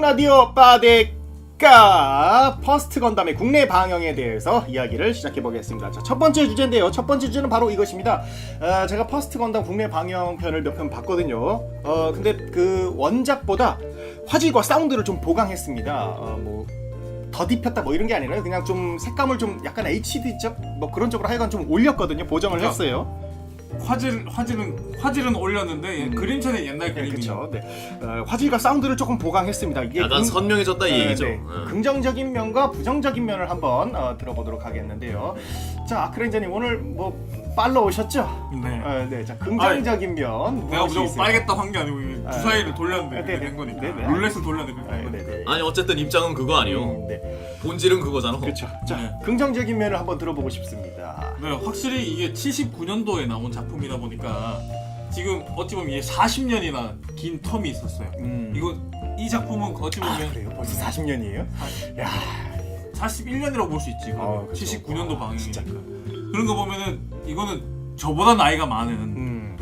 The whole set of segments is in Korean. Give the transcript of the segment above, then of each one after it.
라디오 빠데까 퍼스트 건담의 국내 방영에 대해서 이야기를 시작해 보겠습니다. 자, 첫 번째 주제인데요. 첫 번째 주제는 바로 이것입니다. 제가 퍼스트 건담 국내 방영편을 몇 편 봤거든요. 근데 그 원작보다 화질과 사운드를 좀 보강했습니다. 뭐 더 입혔다 뭐 이런 게 아니라요. 그냥 좀 색감을 좀 약간 HD적 뭐 그런 쪽으로 하여간 좀 올렸거든요. 보정을 했어요. 화질은 올렸는데 그림체는 옛날 그림이죠. 그렇죠. 네. 화질과 사운드를 조금 보강했습니다. 이게 약간 선명해졌다 이 얘기죠. 네. 긍정적인 면과 부정적인 면을 한번 들어보도록 하겠는데요. 자, 아크레인저님 오늘 뭐 빨러 오셨죠? 네. 네. 자, 긍정적인 면. 내가 무조건 빨겠다 한 게 아니고 주사위를 돌렸는데 네, 그렇게 네. 된 거니까. 네, 네. 룰렛을 돌렸는데 그렇게 된 거니까. 네. 아니 어쨌든 입장은 그거 아니요. 네. 본질은 그거잖아. 그렇죠. 자, 네. 긍정적인 면을 한번 들어보고 싶습니다. 네, 확실히 이게 79년도에 나온 작품이다 보니까 지금 어찌 보면 이게 40년이나 긴 텀이 있었어요. 이 작품은 어찌 보면 그래요? 벌써 40년이에요? 야, 41년이라고 볼 수 있지. 그렇죠. 79년도 진짜. 방영이니까. 그런 거 보면은 이거는 저보다 나이가 많은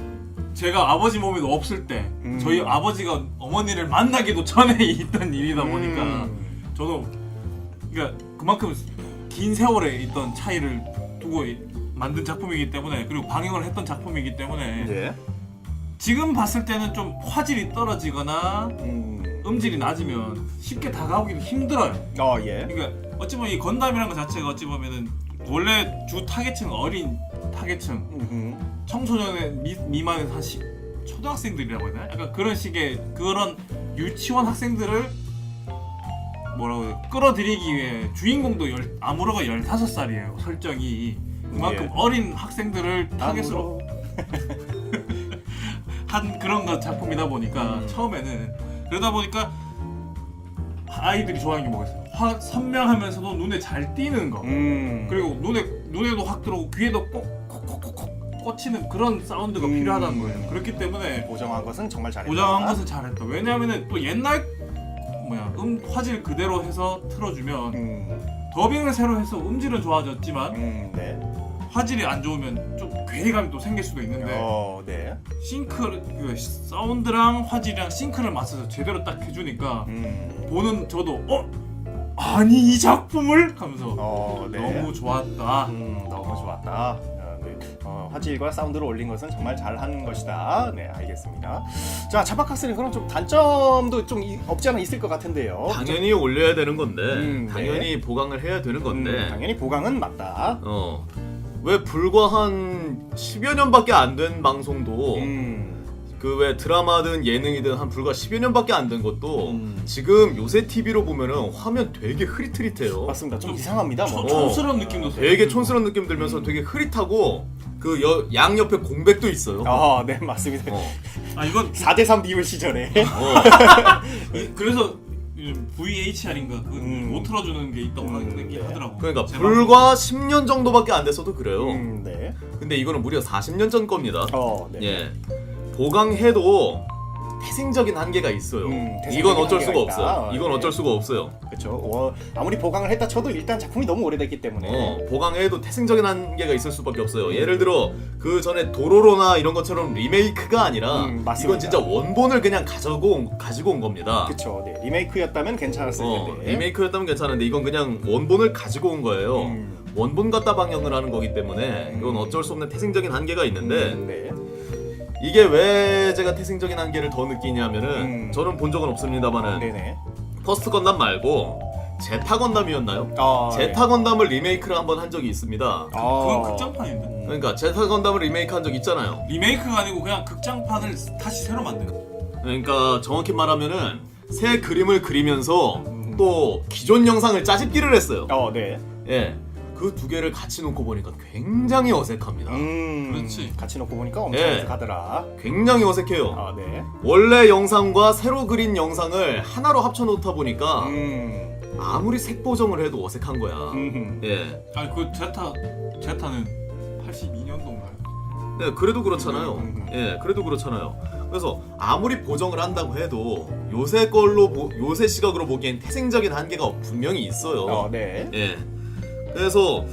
제가 아버지 몸에 없을 때 저희 아버지가 어머니를 만나기도 전에 있던 일이다 보니까 저도 그러니까 그만큼 긴 세월에 있던 차이를 두고 만든 작품이기 때문에 그리고 방영을 했던 작품이기 때문에 네. 지금 봤을 때는 좀 화질이 떨어지거나 음질이 낮으면 쉽게 다가오기도 힘들어요. 예. 그러니까 어찌 보면 이 건담이라는 것 자체가 어찌 보면은 원래 주 타겟층은 어린 타겟층 청소년의 미만의 한 초등학생들이라고 해야 되나? 약간 그런 식의 그런 유치원 학생들을 뭐라고 해야 끌어들이기 위해 주인공도 아무로가 15살이에요 설정이. 그만큼 예. 어린 학생들을 타겟으로 한 그런 거 작품이다 보니까 처음에는 그러다 보니까 아이들이 좋아하는 게 뭐가 있어요? 선명하면서도 눈에 잘 띄는 거. 그리고 눈에도 확 들어오고 귀에도 콕콕콕콕 꽂히는 그런 사운드가 필요하다는 거예요. 그렇기 때문에 보정한 것은 정말 잘했다. 보정한 것을 잘했다. 왜냐하면은 또 옛날 화질 그대로 해서 틀어주면 더빙을 새로 해서 음질은 좋아졌지만 네. 화질이 안 좋으면 좀 괴리감이 또 생길 수도 있는데 네. 그 사운드랑 화질이랑 싱크를 맞춰서 제대로 딱 해주니까 보는 저도 아니 이 작품을 하면서 네. 너무 좋았다. 너무 좋았다. 네. 화질과 사운드를 올린 것은 정말 잘한 것이다. 네, 알겠습니다. 자, 자박학생님 그럼 좀 단점도 좀 없지 않아 있을 것 같은데요. 당연히 올려야 되는 건데 당연히 네. 보강을 해야 되는 건데 당연히 보강은 맞다. 왜 불과 한 10여 년밖에 안 된 방송도 그 왜 드라마든 예능이든 한 불과 10여 년밖에 안 된 것도 지금 요새 TV로 보면은 화면 되게 흐릿흐릿해요. 맞습니다. 좀 이상합니다. 뭐. 촌스러운 느낌도 되게 촌스러운 느낌 들면서 되게 흐릿하고 그 양옆에 공백도 있어요. 네, 맞습니다. 이건 4대3 비율 시절에. 그래서 VHR인가 못 틀어주는 게 있다고 하더라고. 그러니까 불과 10년 정도밖에 안 됐어도 그래요. 네. 근데 이거는 무려 40년 전 겁니다. 네. 예. 보강해도 태생적인 한계가 있어요. 이건 어쩔 수가 없어요. 이건 어쩔 수가 없어요. 그렇죠. 아무리 보강을 했다 쳐도 일단 작품이 너무 오래됐기 때문에 보강해도 태생적인 한계가 있을 수밖에 없어요. 예를 들어 그 전에 도로로나 이런 것처럼 리메이크가 아니라 이건 진짜 원본을 그냥 가지고 온 겁니다. 그렇죠. 네. 리메이크였다면 괜찮았을 텐데. 리메이크였다면 괜찮은데 이건 그냥 원본을 가지고 온 거예요. 원본 갖다 방영을 하는 거기 때문에 이건 어쩔 수 없는 태생적인 한계가 있는데 네. 이게 왜 제가 태생적인 한계를 더 느끼냐면은 저는 본 적은 없습니다만은 네네. 퍼스트 건담 말고 제타 건담이었나요? 제타 건담을 리메이크를 한번 한 적이 있습니다. 그건 극장판인데. 그러니까 제타 건담을 리메이크한 적 있잖아요. 리메이크가 아니고 그냥 극장판을 다시 새로 만든 거. 그러니까 정확히 말하면은 새 그림을 그리면서 또 기존 영상을 짜집기를 했어요. 네. 예. 그 두 개를 같이 놓고 보니까 굉장히 어색합니다. 그렇지. 같이 놓고 보니까 엄청 예. 어색하더라. 굉장히 어색해요. 네. 원래 영상과 새로 그린 영상을 하나로 합쳐 놓다 보니까 아무리 색 보정을 해도 어색한 거야. 예. 그 제타는 82년도인가요? 네, 그래도 그렇잖아요. 예, 그래도 그렇잖아요. 그래서 아무리 보정을 한다고 해도 요새 시각으로 보기엔 태생적인 한계가 분명히 있어요. 네. 예. 그래서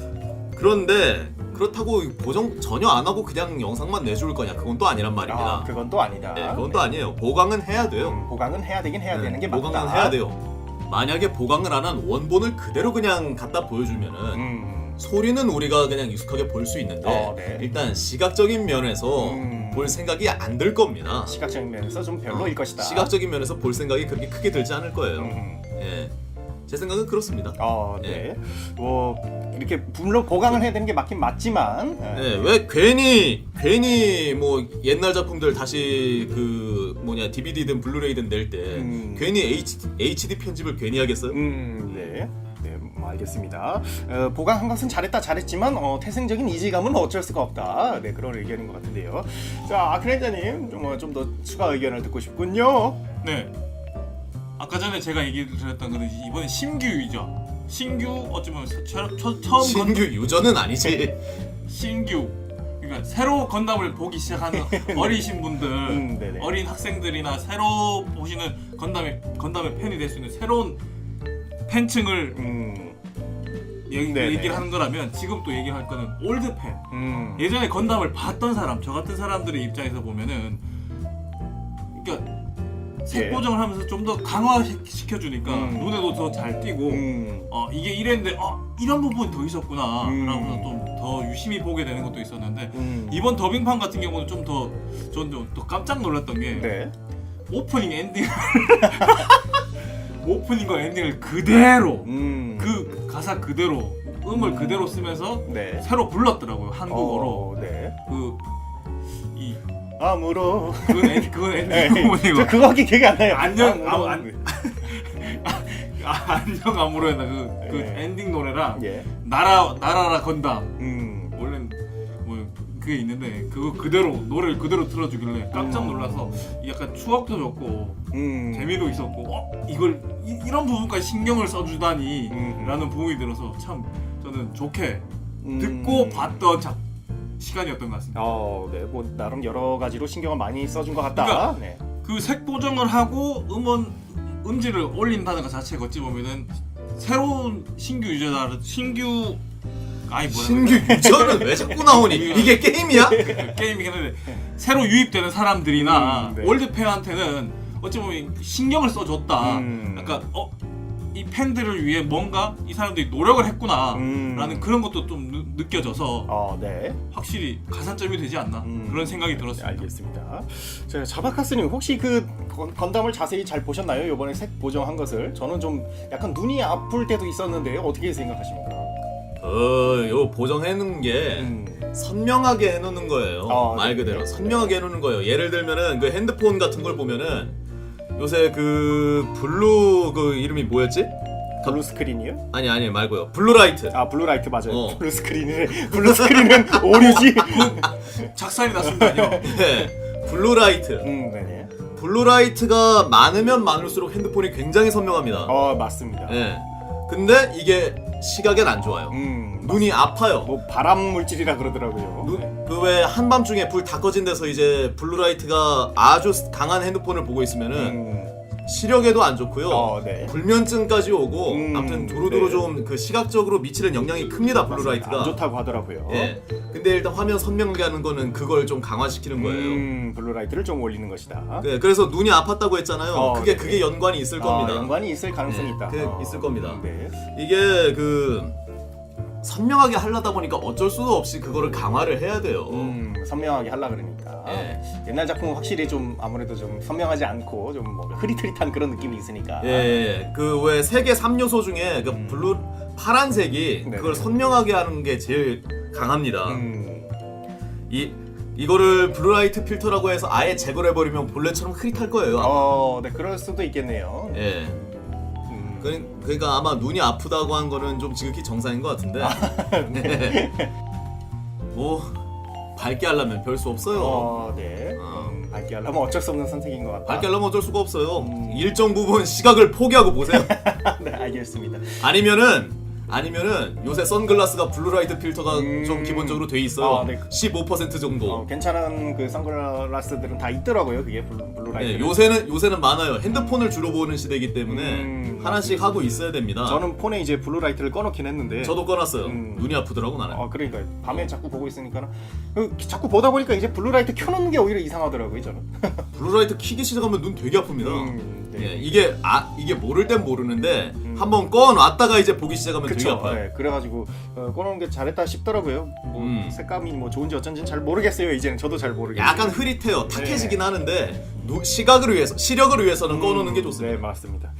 그런데 그렇다고 보정 전혀 안 하고 그냥 영상만 내줄 거냐? 그건 또 아니란 말입니다. 아, 그건 또 아니다. 네, 그건 또 아니에요. 보강은 해야 돼요. 보강은 해야 되긴 해야 되는 게 맞다. 보강은 해야 돼요. 만약에 보강을 안 한 원본을 그대로 그냥 갖다 보여주면은 소리는 우리가 그냥 익숙하게 볼 수 있는데 네. 일단 시각적인 면에서 볼 생각이 안 들 겁니다. 시각적인 면에서 좀 별로일 것이다. 시각적인 면에서 볼 생각이 그렇게 크게 들지 않을 거예요. 예, 제 생각은 그렇습니다. 네. 뭐 이렇게 물론 보강을 해야 되는 게 맞긴 맞지만, 네, 왜 괜히 뭐 옛날 작품들 다시 그 뭐냐 DVD든 블루레이든 낼 때 괜히 HD 편집을 괜히 하겠어요? 네. 알겠습니다. 보강한 것은 잘했지만 태생적인 이질감은 어쩔 수가 없다. 네, 그런 의견인 것 같은데요. 자, 아크렌자님 좀 더 추가 의견을 듣고 싶군요. 네. 아까 전에 제가 얘기를 드렸던 거는 이번에 신규 유저. 신규 어쩌면 처음 신규 유저는 아니지. 신규. 그러니까 새로 건담을 보기 시작하는 어리신 분들, 네네. 어린 학생들이나 새로 보시는 건담의 팬이 될 수 있는 새로운 팬층을 네네. 얘기를 하는 거라면 지금 또 얘기할 거는 올드 팬. 예전에 건담을 봤던 사람, 저 같은 사람들의 입장에서 보면은, 그러니까 색 보정을 하면서 좀 더 강화시켜주니까 눈에도 더 잘 띄고, 이게 이랬는데 이런 부분이 더 있었구나 라면서 좀 더 유심히 보게 되는 것도 있었는데, 이번 더빙판 같은 경우는 좀 더 깜짝 놀랐던 게 네. 오프닝 엔딩을 오프닝과 엔딩을 그대로 그 가사 그대로 음을 그대로 쓰면서 네. 새로 불렀더라고요, 한국어로. 네. 이 아무로. 그건 엔딩 부분이고. 저 그거밖에 기억이 안 나요. 안녕 아무로에나 그 네. 엔딩 노래랑 예. 나라라 건담 원래는 뭐 그게 있는데 그거 그대로 노래를 그대로 틀어주길래 깜짝 놀라서 약간 추억도 좋고 재미도 있었고 이걸 이런 부분까지 신경을 써주다니 라는 부분이 들어서 참 저는 좋게 듣고 봤던 시간이었던 것 같습니다. 네, 뭐 나름 여러 가지로 신경을 많이 써준 것 같다. 그러니까 네. 그 색 보정을 하고 음질을 올린다는 것 자체가 어찌 보면은 새로운 신규 유저다 신규 유저는 왜 자꾸 나오니? 이게 게임이야? 게임이긴 한데 새로 유입되는 사람들이나 네. 올드팬한테는 어찌 보면 신경을 써줬다. 약간 이 팬들을 위해 뭔가 이 사람들이 노력을 했구나 라는 그런 것도 좀 느껴져서 네. 확실히 가산점이 되지 않나 그런 생각이 들었습니다. 알겠습니다. 자, 자바카스님 혹시 그 건담을 자세히 잘 보셨나요? 이번에 색 보정한 것을 저는 좀 약간 눈이 아플 때도 있었는데요. 어떻게 생각하십니까? 요 보정해놓은 게 선명하게 해놓는 거예요. 말 그대로 선명하게 해놓는 거예요. 예를 들면은 그 핸드폰 같은 걸 보면은 요새 그 블루 그 이름이 뭐였지? 블루 스크린이요? 아니 말고요. 블루라이트. 블루라이트 맞아요. 블루 스크린은 오류지. 작살이 났습니다요. 네, 블루라이트. 네네. 블루라이트가 많으면 많을수록 핸드폰이 굉장히 선명합니다. 맞습니다. 네. 근데 이게 시각엔 안 좋아요. 눈이 아파요. 뭐 발암 물질이라 그러더라고요. 그 왜 한밤중에 불 다 꺼진 데서 이제 블루라이트가 아주 강한 핸드폰을 보고 있으면은 시력에도 안 좋고요. 네. 불면증까지 오고 아무튼 두루두루 네. 좀 그 시각적으로 미치는 영향이 큽니다. 블루라이트가. 안 좋다고 하더라고요. 예. 근데 일단 화면 선명하게 하는 거는 그걸 좀 강화시키는 거예요. 블루라이트를 좀 올리는 것이다. 네, 그래서 눈이 아팠다고 했잖아요. 네. 그게 연관이 있을 겁니다. 연관이 있을 가능성이 있다. 있을 겁니다. 네. 이게 그 선명하게 하려다 보니까 어쩔 수도 없이 그거를 강화를 해야 돼요. 선명하게 하려 그러니까. 예. 옛날 작품은 확실히 좀 아무래도 좀 선명하지 않고 좀 뭔가 흐릿흐릿한 그런 느낌이 있으니까. 예, 그 왜 세계 3요소 중에 그 파란색이 네네. 그걸 선명하게 하는 게 제일 강합니다. 이거를 블루라이트 필터라고 해서 아예 제거를 해버리면 본래처럼 흐릿할 거예요. 네, 그럴 수도 있겠네요. 예. 그러니까 아마 눈이 아프다고 한 거는 좀 지극히 정상인 것 같은데. 뭐 밝게 하려면 별 수 없어요. 네. 밝게 하려면 어쩔 수 없는 선택인 것 같다. 밝게 하려면 어쩔 수가 없어요. 일정 부분 시각을 포기하고 보세요. 네, 알겠습니다. 아니면은 아니면은 요새 선글라스가 블루라이트 필터가 좀 기본적으로 돼 있어요. 아, 네. 15% 정도. 괜찮은 그 선글라스들은 다 있더라고요. 그게 블루라이트. 네, 요새는 많아요. 핸드폰을 주로 보는 시대이기 때문에 하나씩 하고 있어야 됩니다. 저는 폰에 이제 블루라이트를 꺼놓긴 했는데. 저도 꺼놨어요. 눈이 아프더라고 나는. 그러니까 밤에 자꾸 보고 있으니까 자꾸 보다 보니까 이제 블루라이트 켜놓는 게 오히려 이상하더라고요. 저는. 블루라이트 키기 시작하면 눈 되게 아픕니다. 네. 예, 이게 모를 땐 모르는데 한번 꺼놨다가 이제 보기 시작하면 되게 그쵸. 아파요. 네, 그래가지고 꺼놓은 게 잘했다 싶더라고요. 뭐 색감이 뭐 좋은지 어쩐지는 잘 모르겠어요. 이제는 저도 잘 모르겠어요. 약간 흐릿해요. 탁해지긴 하는데 시력을 위해서는 꺼놓는 게 좋습니다. 네, 맞습니다.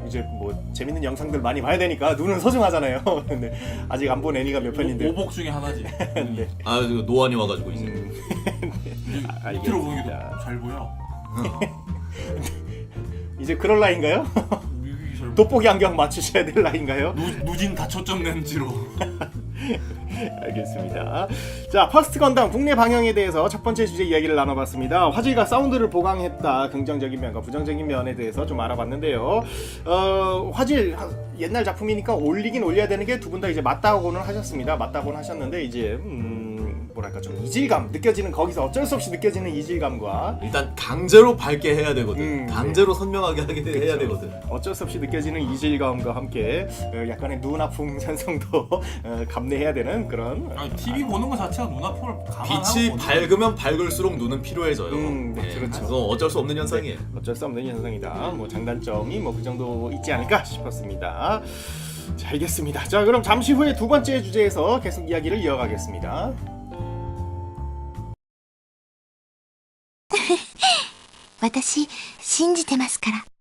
이제 뭐 재밌는 영상들 많이 봐야 되니까 눈은 소중하잖아요. 근데 아직 안 본 애니가 몇 편인데. 오복 중에 하나지. 네. 아, 노안이 와가지고 이제. 밑으로 보는 게 잘 보여. 이제 그럴 나이인가요? 돋보기 안경 맞추셔야 될 나이인가요? 누진 다초점 렌즈로. 알겠습니다. 자, 퍼스트 건담 국내 방영에 대해서 첫 번째 주제 이야기를 나눠봤습니다. 화질과 사운드를 보강했다. 긍정적인 면과 부정적인 면에 대해서 좀 알아봤는데요. 화질 옛날 작품이니까 올리긴 올려야 되는 게 두 분 다 이제 맞다고는 하셨습니다. 맞다고는 하셨는데 이제 뭐랄까 좀 이질감 느껴지는, 거기서 어쩔 수 없이 느껴지는 이질감과 일단 강제로 밝게 해야 되거든. 강제로 네. 선명하게 해야 되거든. 어쩔 수 없이 느껴지는 이질감과 함께 약간의 눈 아픔 현상도 감내해야 되는 그런. 아니, TV 보는 거 자체가 눈 아픔을 감안하고 빛이 보는 밝으면 밝을수록 눈은 피로해져요. 네, 그렇죠. 그래서 어쩔 수 없는 현상이에요. 어쩔 수 없는 현상이다. 뭐 장단점이 뭐 그 정도 있지 않을까 싶었습니다. 자, 알겠습니다. 자, 그럼 잠시 후에 두 번째 주제에서 계속 이야기를 이어가겠습니다. 私信じてますから。